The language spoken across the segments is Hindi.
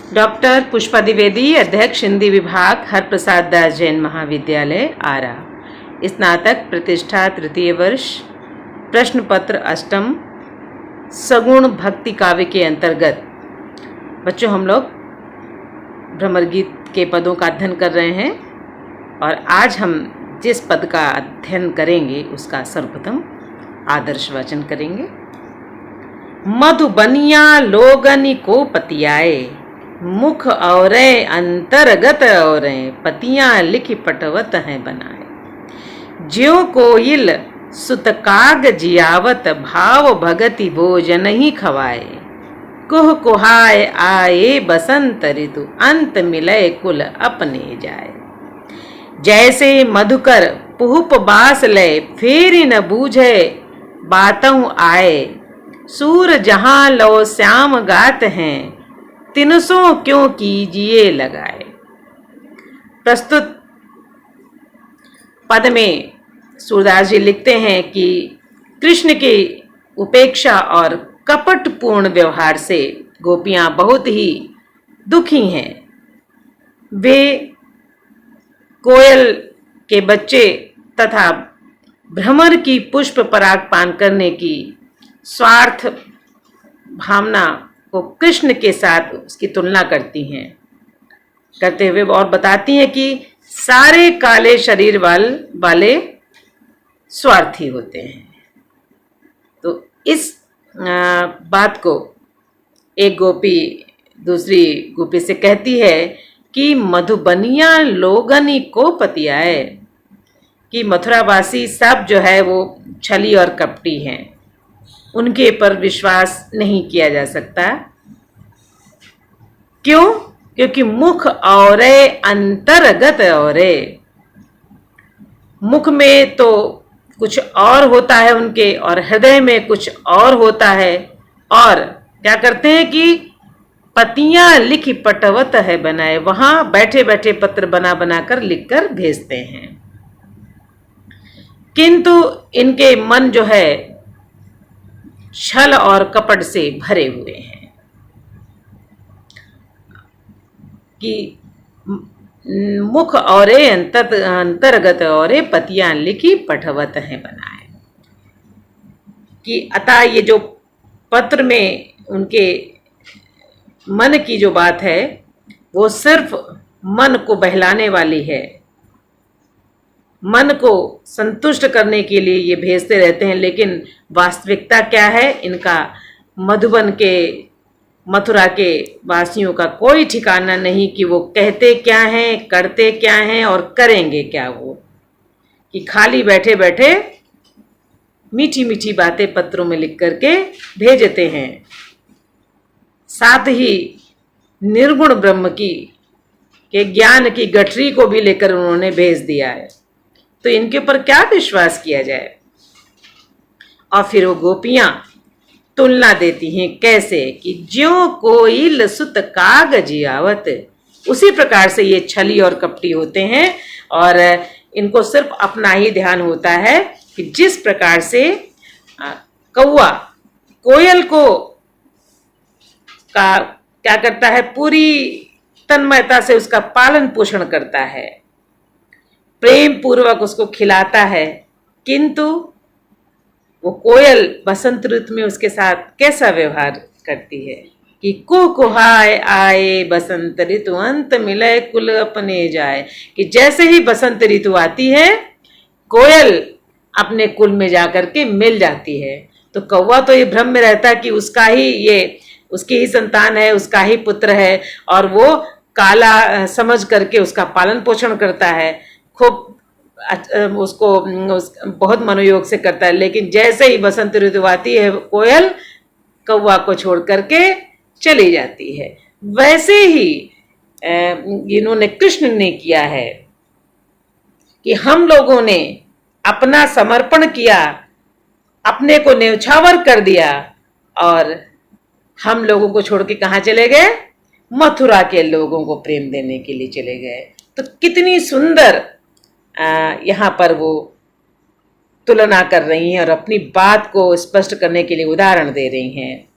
डॉक्टर पुष्पा द्विवेदी, अध्यक्ष हिंदी विभाग, हरप्रसाद दास जैन महाविद्यालय, आरा। स्नातक प्रतिष्ठा तृतीय वर्ष, प्रश्न पत्र अष्टम, सगुण भक्ति काव्य के अंतर्गत। बच्चों, हम लोग भ्रमर गीत के पदों का अध्ययन कर रहे हैं और आज हम जिस पद का अध्ययन करेंगे उसका सर्वप्रथम आदर्श वाचन करेंगे। मधुबनिया लोगनि को पतियाए, मुख औरे अंतर्गत औरे, पतियाँ लिखि पटवत हैं बनाए। ज्यों कोयल सुत काग जियावत, भाव भगति भोजन ही खवाए। कुह कुहाय आए बसंत ऋतु, अंत मिलय कुल अपने जाए। जैसे मधुकर पुहुप बास लय, फेरी न बूझे बातों आए। सूर जहां लो श्याम गात हैं, तिनसों क्यों कीजिए लगाए। प्रस्तुत पद में सूरदास जी लिखते हैं कि कृष्ण की उपेक्षा और कपटपूर्ण व्यवहार से गोपियां बहुत ही दुखी हैं। वे कोयल के बच्चे तथा भ्रमर की पुष्प पराग पान करने की स्वार्थ भावना को कृष्ण के साथ उसकी तुलना करती हैं, करते हुए और बताती हैं कि सारे काले शरीर वाले स्वार्थी होते हैं। तो इस बात को एक गोपी दूसरी गोपी से कहती है कि मधुबनिया लोगनि को पतियाए, कि मथुरावासी सब जो है वो छली और कपटी हैं, उनके पर विश्वास नहीं किया जा सकता। क्यों? क्योंकि मुख औरे अंतर्गत औरे, मुख में तो कुछ और होता है उनके और हृदय में कुछ और होता है। और क्या करते हैं कि पतियां लिखी पटवत है बनाए, वहां बैठे बैठे पत्र बना बना कर लिख कर भेजते हैं, किंतु इनके मन जो है छल और कपट से भरे हुए हैं। कि मुख औरे अंतर्गत औरे, पतियां लिखी पठवत हैं बनाए। कि अतः ये जो पत्र में उनके मन की जो बात है वो सिर्फ मन को बहलाने वाली है, मन को संतुष्ट करने के लिए ये भेजते रहते हैं। लेकिन वास्तविकता क्या है, इनका मधुबन के मथुरा के वासियों का कोई ठिकाना नहीं कि वो कहते क्या हैं, करते क्या हैं और करेंगे क्या। वो कि खाली बैठे बैठे मीठी मीठी बातें पत्रों में लिख करके भेजते हैं, साथ ही निर्गुण ब्रह्म की के ज्ञान की गठरी को भी लेकर उन्होंने भेज दिया है। तो इनके ऊपर क्या विश्वास किया जाए। और फिर वो गोपियां तुलना देती हैं कैसे, कि ज्यों कोयल सुत काग जियावत, उसी प्रकार से ये छली और कपटी होते हैं और इनको सिर्फ अपना ही ध्यान होता है कि जिस प्रकार से कौवा कोयल को का क्या करता है, पूरी तन्मयता से उसका पालन पोषण करता है, प्रेम पूर्वक उसको खिलाता है, किंतु वो कोयल बसंत ऋतु में उसके साथ कैसा व्यवहार करती है कि कुह कुहाय आए बसंत ऋतु, अंत मिले कुल अपने जाए। कि जैसे ही बसंत ऋतु आती है कोयल अपने कुल में जाकर के मिल जाती है। तो कौवा तो ये भ्रम में रहता है कि उसका ही ये उसकी ही संतान है, उसका ही पुत्र है और वो काला समझ करके उसका पालन पोषण करता है, खूब उसको बहुत मनोयोग से करता है। लेकिन जैसे ही बसंत ऋतु आती है कोयल कौवा को छोड़ करके चली जाती है। वैसे ही इन्होंने कृष्ण ने किया है कि हम लोगों ने अपना समर्पण किया, अपने को न्यौछावर कर दिया और हम लोगों को छोड़ के कहाँ चले गए, मथुरा के लोगों को प्रेम देने के लिए चले गए। तो कितनी सुंदर यहाँ पर वो तुलना कर रही हैं और अपनी बात को स्पष्ट करने के लिए उदाहरण दे रही हैं।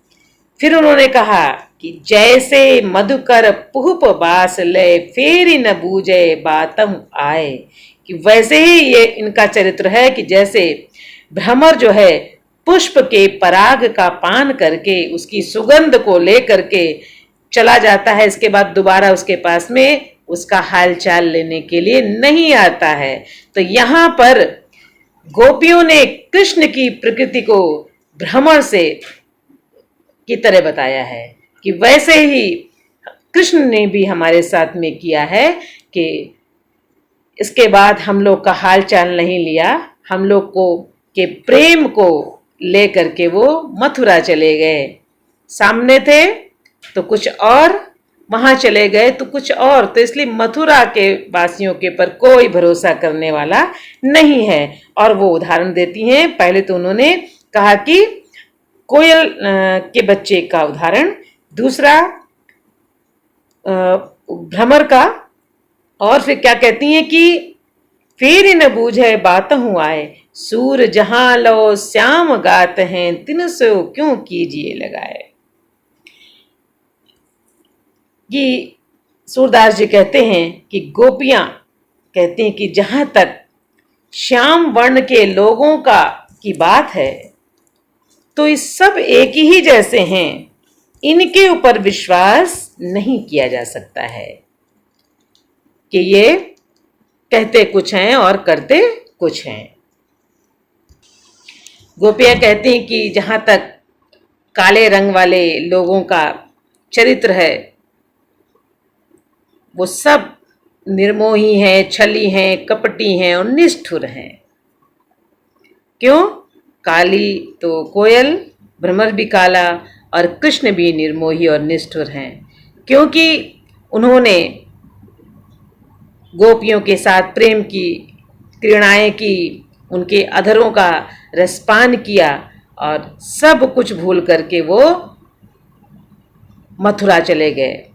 फिर उन्होंने कहा कि जैसे मधुकर पुष्प बास लय फेरी न बूझे बातम आए, कि वैसे ही ये इनका चरित्र है कि जैसे भ्रमर जो है पुष्प के पराग का पान करके उसकी सुगंध को लेकर के चला जाता है, इसके बाद दोबारा उसके पास में उसका हाल चाल लेने के लिए नहीं आता है। तो यहाँ पर गोपियों ने कृष्ण की प्रकृति को भ्रमर से की तरह बताया है कि वैसे ही कृष्ण ने भी हमारे साथ में किया है कि इसके बाद हम लोग का हाल चाल नहीं लिया, हम लोग को के प्रेम को लेकर के वो मथुरा चले गए। सामने थे तो कुछ और, वहां चले गए तो कुछ और। तो इसलिए मथुरा के वासियों के पर कोई भरोसा करने वाला नहीं है। और वो उदाहरण देती हैं। पहले तो उन्होंने कहा कि कोयल के बच्चे का उदाहरण, दूसरा भ्रमर का, और फिर क्या कहती हैं कि फिर न बूझे बात हूं आए, सूर जहां लो श्याम गात हैं, तिन सो क्यों कीजिए लगाए। कि सूरदास जी कहते हैं कि गोपियां कहती हैं कि जहां तक श्याम वर्ण के लोगों का की बात है तो ये सब एक ही जैसे हैं, इनके ऊपर विश्वास नहीं किया जा सकता है कि ये कहते कुछ हैं और करते कुछ हैं। गोपियां कहती हैं कि जहां तक काले रंग वाले लोगों का चरित्र है वो सब निर्मोही हैं, छली हैं, कपटी हैं और निष्ठुर हैं। क्यों? काली तो कोयल, भ्रमर भी काला और कृष्ण भी निर्मोही और निष्ठुर हैं, क्योंकि उन्होंने गोपियों के साथ प्रेम की क्रीड़ाएं की, उनके अधरों का रसपान किया और सब कुछ भूल करके वो मथुरा चले गए।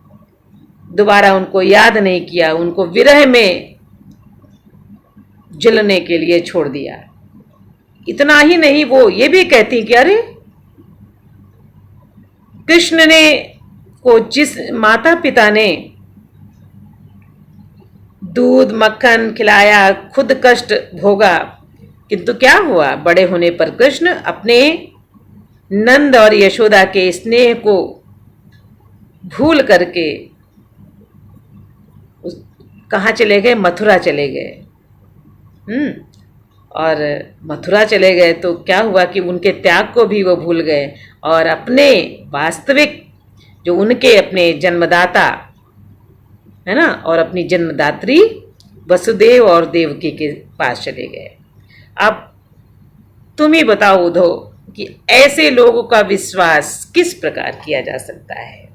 दोबारा उनको याद नहीं किया, उनको विरह में जलने के लिए छोड़ दिया। इतना ही नहीं, वो ये भी कहती कि अरे कृष्ण ने को जिस माता पिता ने दूध मक्खन खिलाया, खुद कष्ट भोगा, किंतु क्या हुआ, बड़े होने पर कृष्ण अपने नंद और यशोदा के स्नेह को भूल करके कहाँ चले गए? मथुरा चले गए। और मथुरा चले गए तो क्या हुआ कि उनके त्याग को भी वो भूल गए और अपने वास्तविक जो उनके अपने जन्मदाता है ना, और अपनी जन्मदात्री वसुदेव और देवकी के पास चले गए। अब तुम ही बताओ उद्धव कि ऐसे लोगों का विश्वास किस प्रकार किया जा सकता है,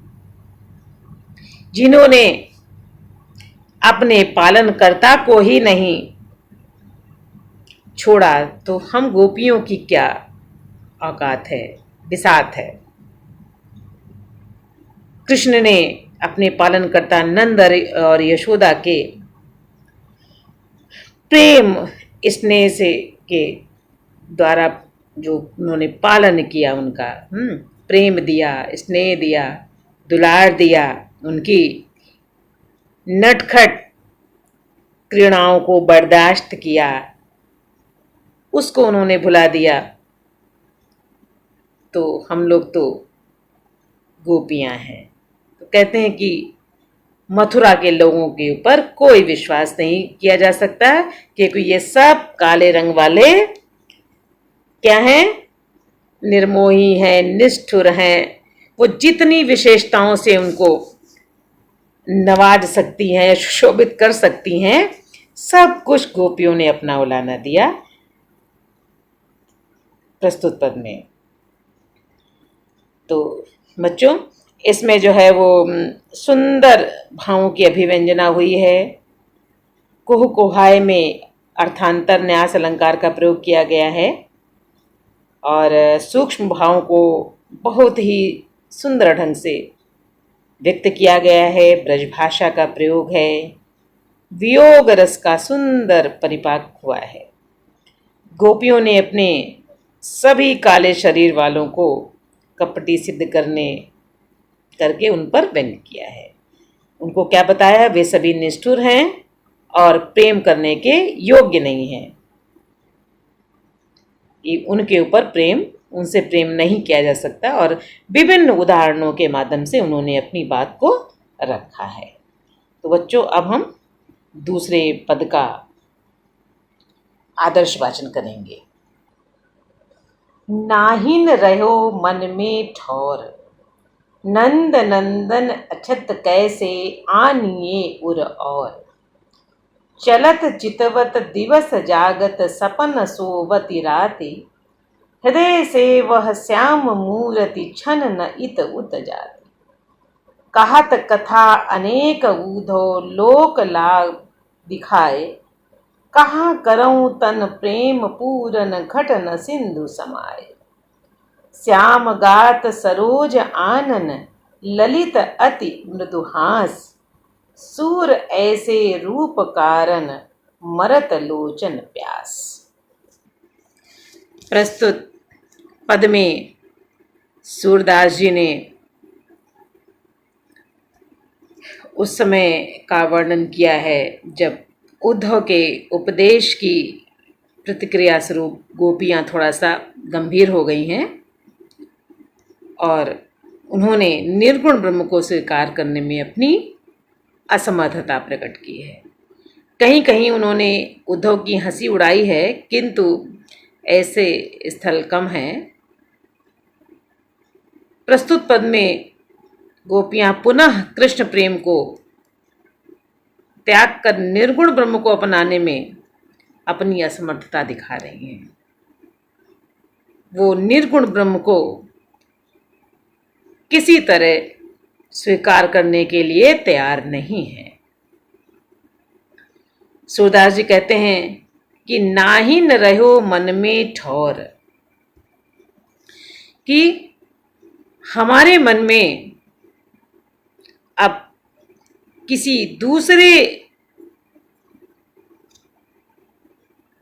जिन्होंने अपने पालनकर्ता को ही नहीं छोड़ा। तो हम गोपियों की क्या औकात है, बिसात है। कृष्ण ने अपने पालनकर्ता नंद और यशोदा के प्रेम स्नेह से के द्वारा जो उन्होंने पालन किया, उनका प्रेम दिया, स्नेह दिया, दुलार दिया, उनकी नटखट क्रीड़ाओं को बर्दाश्त किया, उसको उन्होंने भुला दिया। तो हम लोग तो गोपियां हैं। तो कहते हैं कि मथुरा के लोगों के ऊपर कोई विश्वास नहीं किया जा सकता है, क्योंकि ये सब काले रंग वाले क्या हैं? निर्मोही हैं, निष्ठुर हैं। वो जितनी विशेषताओं से उनको नवाज सकती हैं, सुशोभित कर सकती हैं, सब कुछ गोपियों ने अपना उलाना दिया प्रस्तुत पद में। तो बच्चों, इसमें जो है वो सुंदर भावों की अभिव्यंजना हुई है। कुह कुहाय में अर्थांतर न्यास अलंकार का प्रयोग किया गया है और सूक्ष्म भावों को बहुत ही सुंदर ढंग से व्यक्त किया गया है। ब्रजभाषा का प्रयोग है, वियोग रस का सुंदर परिपाक हुआ है। गोपियों ने अपने सभी काले शरीर वालों को कपटी सिद्ध करने करके उन पर व्यंग किया है। उनको क्या बताया? वे सभी निष्ठुर हैं और प्रेम करने के योग्य नहीं हैं, कि उनके ऊपर उनसे प्रेम नहीं किया जा सकता, और विभिन्न उदाहरणों के माध्यम से उन्होंने अपनी बात को रखा है। तो बच्चों, अब हम दूसरे पद का आदर्श वाचन करेंगे। नाहिन रहो मन में ठौर, नंद नंदन अछत कैसे आनिए उर और। चलत चितवत दिवस जागत सपन सोवति राति, हृदय से वह श्याम मूरति छन न इत उत जाति। कहत कथा अनेक ऊधो लोक लाग दिखाए, कहाँ करऊं तन प्रेम पूरन घटन सिंधु समाए। श्याम गात सरोज आनन ललित अति मृदुहास, सूर ऐसे रूप कारण मरत लोचन प्यास। प्रस्तुत पद में सूरदास जी ने उस समय का वर्णन किया है जब उद्धव के उपदेश की प्रतिक्रिया स्वरूप गोपियां थोड़ा सा गंभीर हो गई हैं और उन्होंने निर्गुण ब्रह्म को स्वीकार करने में अपनी असमर्थता प्रकट की है। कहीं कहीं उन्होंने उद्धव की हंसी उड़ाई है, किंतु ऐसे स्थल कम हैं। प्रस्तुत पद में गोपियां पुनः कृष्ण प्रेम को त्याग कर निर्गुण ब्रह्म को अपनाने में अपनी असमर्थता दिखा रही हैं। वो निर्गुण ब्रह्म को किसी तरह स्वीकार करने के लिए तैयार नहीं है। सूरदास जी कहते हैं कि नाहि न रहो मन में ठौर, कि हमारे मन में अब किसी दूसरे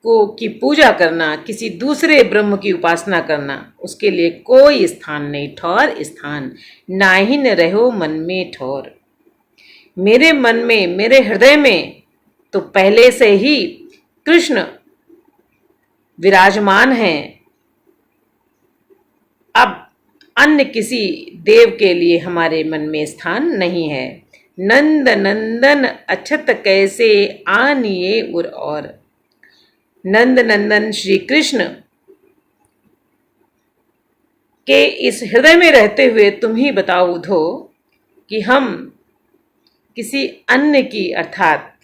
को की पूजा करना, किसी दूसरे ब्रह्म की उपासना करना, उसके लिए कोई स्थान नहीं। ठौर स्थान, नाहि न रहो मन में ठौर। मेरे मन में, मेरे हृदय में तो पहले से ही कृष्ण विराजमान हैं। अब अन्य किसी देव के लिए हमारे मन में स्थान नहीं है। नंद नंदन अछत कैसे आनिए उर और। नंद नंदन श्री कृष्ण के इस हृदय में रहते हुए तुम ही बताओ उद्धव कि हम किसी अन्य की अर्थात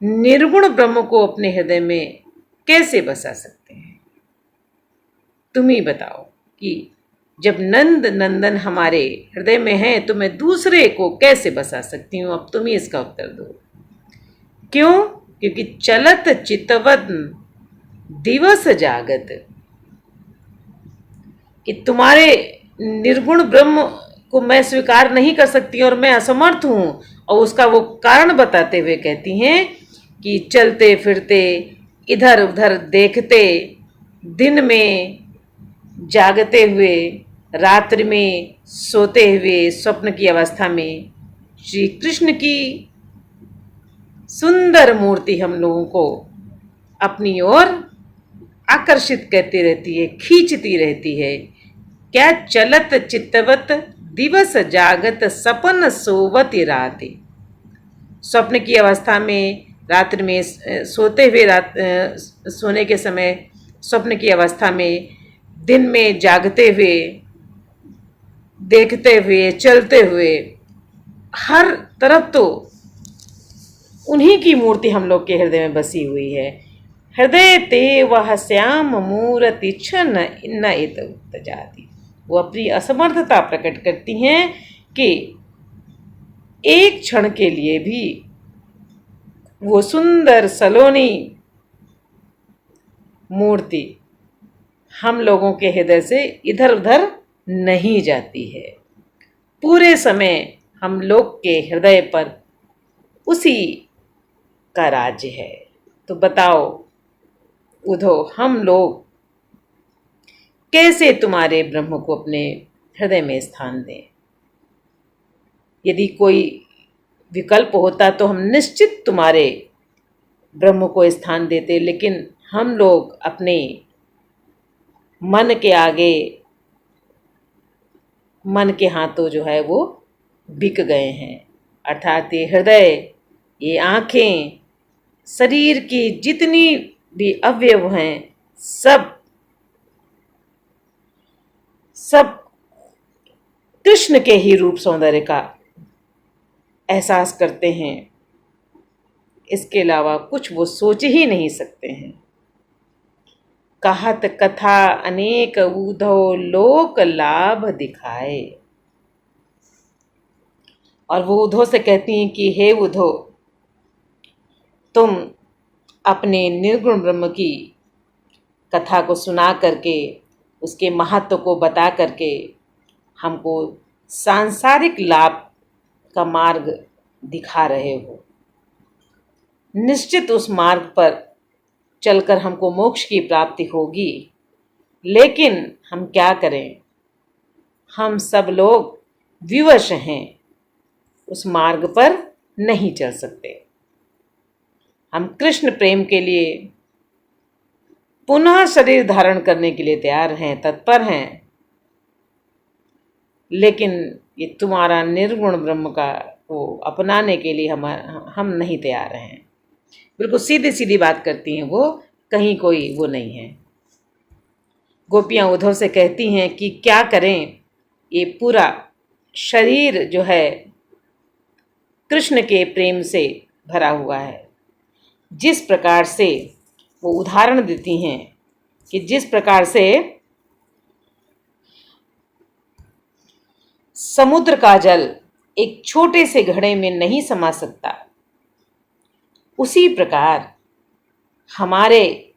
निर्गुण ब्रह्म को अपने हृदय में कैसे बसा सकते हैं। तुम ही बताओ कि जब नंद नंदन हमारे हृदय में है तो मैं दूसरे को कैसे बसा सकती हूं। अब तुम ही इसका उत्तर दो। क्यों? क्योंकि चलत चितवत दिवस जागत, कि तुम्हारे निर्गुण ब्रह्म को मैं स्वीकार नहीं कर सकती और मैं असमर्थ हूं। और उसका वो कारण बताते हुए कहती हैं कि चलते फिरते, इधर उधर देखते, दिन में जागते हुए, रात्रि में सोते हुए, स्वप्न की अवस्था में श्री कृष्ण की सुंदर मूर्ति हम लोगों को अपनी ओर आकर्षित करती रहती है, खींचती रहती है। क्या? चलत चित्तवत दिवस जागत सपन सोवति राति। स्वप्न की अवस्था में, रात्रि में सोते हुए, सोने के समय स्वप्न की अवस्था में, दिन में जागते हुए, देखते हुए, चलते हुए, हर तरफ तो उन्हीं की मूर्ति हम लोग के हृदय में बसी हुई है। हृदय ते वह श्याम मूर्ति छन न इत उत जाति। वो अपनी असमर्थता प्रकट करती हैं कि एक क्षण के लिए भी वो सुंदर सलोनी मूर्ति हम लोगों के हृदय से इधर उधर नहीं जाती है। पूरे समय हम लोग के हृदय पर उसी का राज्य है। तो बताओ उद्धव, हम लोग कैसे तुम्हारे ब्रह्म को अपने हृदय में स्थान दें। यदि कोई विकल्प होता तो हम निश्चित तुम्हारे ब्रह्म को स्थान देते, लेकिन हम लोग अपने मन के आगे, मन के हाथों जो है वो बिक गए हैं। अर्थात ये हृदय, ये आँखें, शरीर की जितनी भी अवयव हैं, सब सब कृष्ण के ही रूप सौंदर्य का एहसास करते हैं। इसके अलावा कुछ वो सोच ही नहीं सकते हैं। कहत कथा अनेक ऊधो लोक लाभ दिखाए। और वो उधो से कहती हैं कि हे उधो, तुम अपने निर्गुण ब्रह्म की कथा को सुना करके, उसके महत्व को बता करके हमको सांसारिक लाभ का मार्ग दिखा रहे हो। निश्चित उस मार्ग पर चलकर हमको मोक्ष की प्राप्ति होगी, लेकिन हम क्या करें? हम सब लोग विवश हैं, उस मार्ग पर नहीं चल सकते। हम कृष्ण प्रेम के लिए पुनः शरीर धारण करने के लिए तैयार हैं, तत्पर हैं, लेकिन ये तुम्हारा निर्गुण ब्रह्म का को अपनाने के लिए हम नहीं तैयार हैं। बिल्कुल सीधी सीधी बात करती हैं वो, कहीं कोई वो नहीं है। गोपियाँ उद्धव से कहती हैं कि क्या करें, ये पूरा शरीर जो है कृष्ण के प्रेम से भरा हुआ है। जिस प्रकार से वो उदाहरण देती हैं कि जिस प्रकार से समुद्र का जल एक छोटे से घड़े में नहीं समा सकता, उसी प्रकार हमारे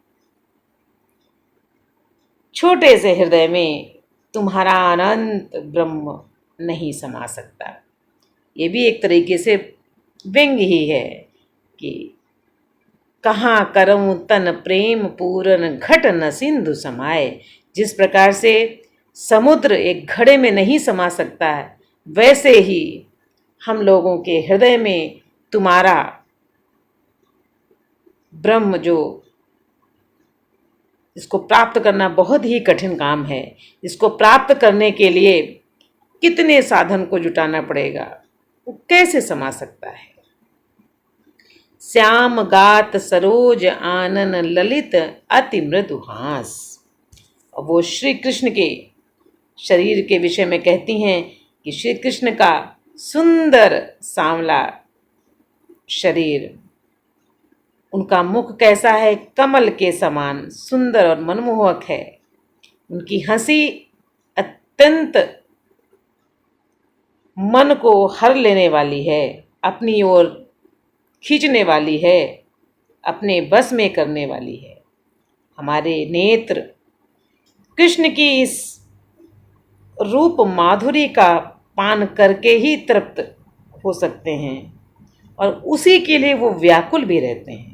छोटे से हृदय में तुम्हारा अनंत ब्रह्म नहीं समा सकता। ये भी एक तरीके से व्यंग्य ही है कि कहाँ करऊं तन प्रेम पूरन घट न सिंधु समाए। जिस प्रकार से समुद्र एक घड़े में नहीं समा सकता है, वैसे ही हम लोगों के हृदय में तुम्हारा ब्रह्म, जो इसको प्राप्त करना बहुत ही कठिन काम है, इसको प्राप्त करने के लिए कितने साधन को जुटाना पड़ेगा, वो कैसे समा सकता है। श्याम गात सरोज आनन ललित अति मृदु हास। और वो श्री कृष्ण के शरीर के विषय में कहती हैं कि श्री कृष्ण का सुंदर सांवला शरीर, उनका मुख कैसा है, कमल के समान सुंदर और मनमोहक है। उनकी हंसी अत्यंत मन को हर लेने वाली है, अपनी ओर खींचने वाली है, अपने बस में करने वाली है। हमारे नेत्र कृष्ण की इस रूप माधुरी का पान करके ही तृप्त हो सकते हैं, और उसी के लिए वो व्याकुल भी रहते हैं।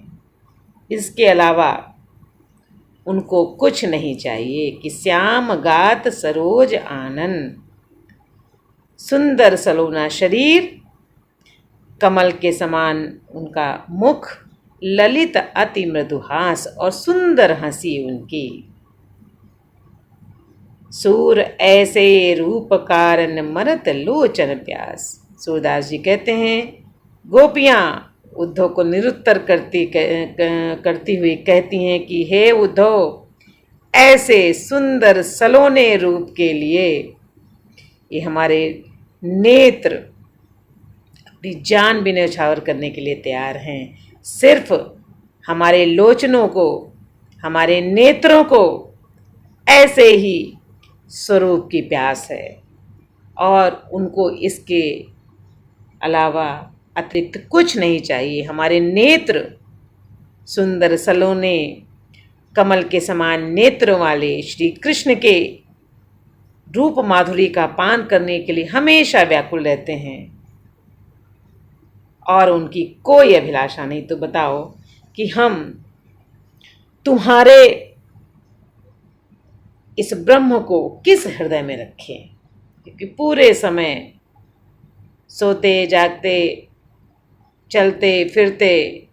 इसके अलावा उनको कुछ नहीं चाहिए कि श्याम गात सरोज आनन, सुंदर सलोना शरीर, कमल के समान उनका मुख, ललित अति मृदुहास और सुंदर हंसी उनकी। सूर ऐसे रूप कारण मरत लोचन प्यास। सूरदास जी कहते हैं, गोपियाँ उद्धव को निरुत्तर करती हुई कहती हैं कि हे उद्धव, ऐसे सुंदर सलोने रूप के लिए ये हमारे नेत्र अपनी जान भी न्यौछावर करने के लिए तैयार हैं। सिर्फ हमारे लोचनों को, हमारे नेत्रों को ऐसे ही स्वरूप की प्यास है, और उनको इसके अलावा अतिरिक्त कुछ नहीं चाहिए। हमारे नेत्र सुंदर सलोने कमल के समान नेत्रों वाले श्री कृष्ण के रूप माधुरी का पान करने के लिए हमेशा व्याकुल रहते हैं, और उनकी कोई अभिलाषा नहीं। तो बताओ कि हम तुम्हारे इस ब्रह्म को किस हृदय में रखें, क्योंकि पूरे समय सोते जागते चलते फिरते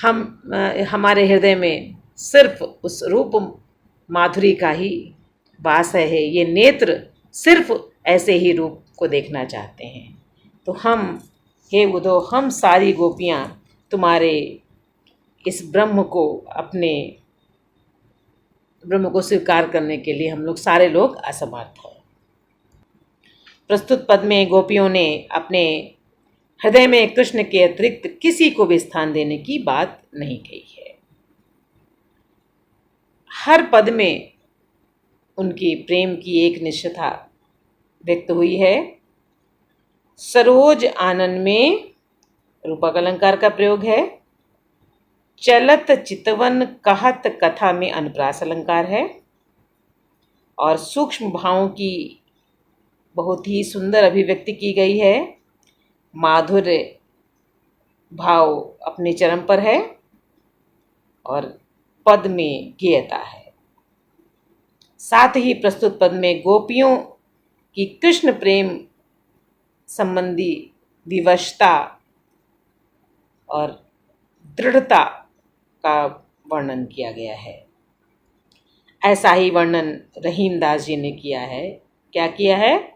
हम हमारे हृदय में सिर्फ उस रूप माधुरी का ही वास है। ये नेत्र सिर्फ ऐसे ही रूप को देखना चाहते हैं। तो हम, हे उद्धव, हम सारी गोपियाँ तुम्हारे इस ब्रह्म को स्वीकार करने के लिए हम लोग सारे लोग असमर्थ हैं। प्रस्तुत पद में गोपियों ने अपने हृदय में कृष्ण के अतिरिक्त किसी को भी स्थान देने की बात नहीं कही है। हर पद में उनकी प्रेम की एक निष्ठा व्यक्त हुई है। सरोज आनंद में रूपक अलंकार का प्रयोग है। चलत चितवन कहत कथा में अनुप्रास अलंकार है। और सूक्ष्म भावों की बहुत ही सुंदर अभिव्यक्ति की गई है। माधुर्य भाव अपने चरम पर है और पद में गेयता है। साथ ही प्रस्तुत पद में गोपियों की कृष्ण प्रेम संबंधी विवशता और दृढ़ता का वर्णन किया गया है। ऐसा ही वर्णन रहीम दास जी ने किया है। क्या किया है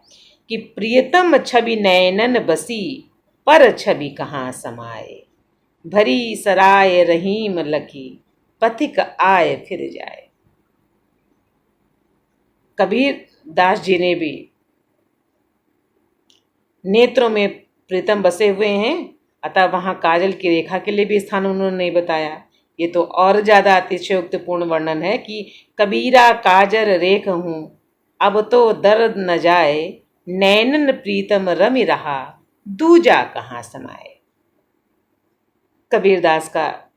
कि प्रियतम छवि नयनन बसी, पर छवि कहाँ समाए, भरी सराय रहीम लखी, पथिक आए फिर जाए। कबीर दास जी ने भी नेत्रों में प्रीतम बसे हुए हैं, अतः वहां काजल की रेखा के लिए भी स्थान उन्होंने नहीं बताया। ये तो और ज्यादा अतिशयोक्तिपूर्ण वर्णन है कि कबीरा काजर रेख हूं, अब तो दर्द न जाए, नैनन प्रीतम रमि रहा, दूजा कहाँ समाए। कबीरदास का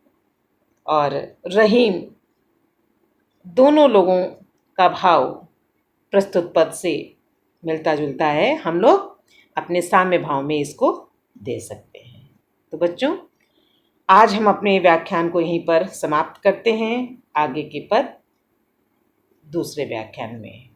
और रहीम दोनों लोगों का भाव प्रस्तुत पद से मिलता जुलता है। हम लोग अपने साम्य भाव में इसको दे सकते हैं। तो बच्चों, आज हम अपने व्याख्यान को यहीं पर समाप्त करते हैं। आगे के पद दूसरे व्याख्यान में।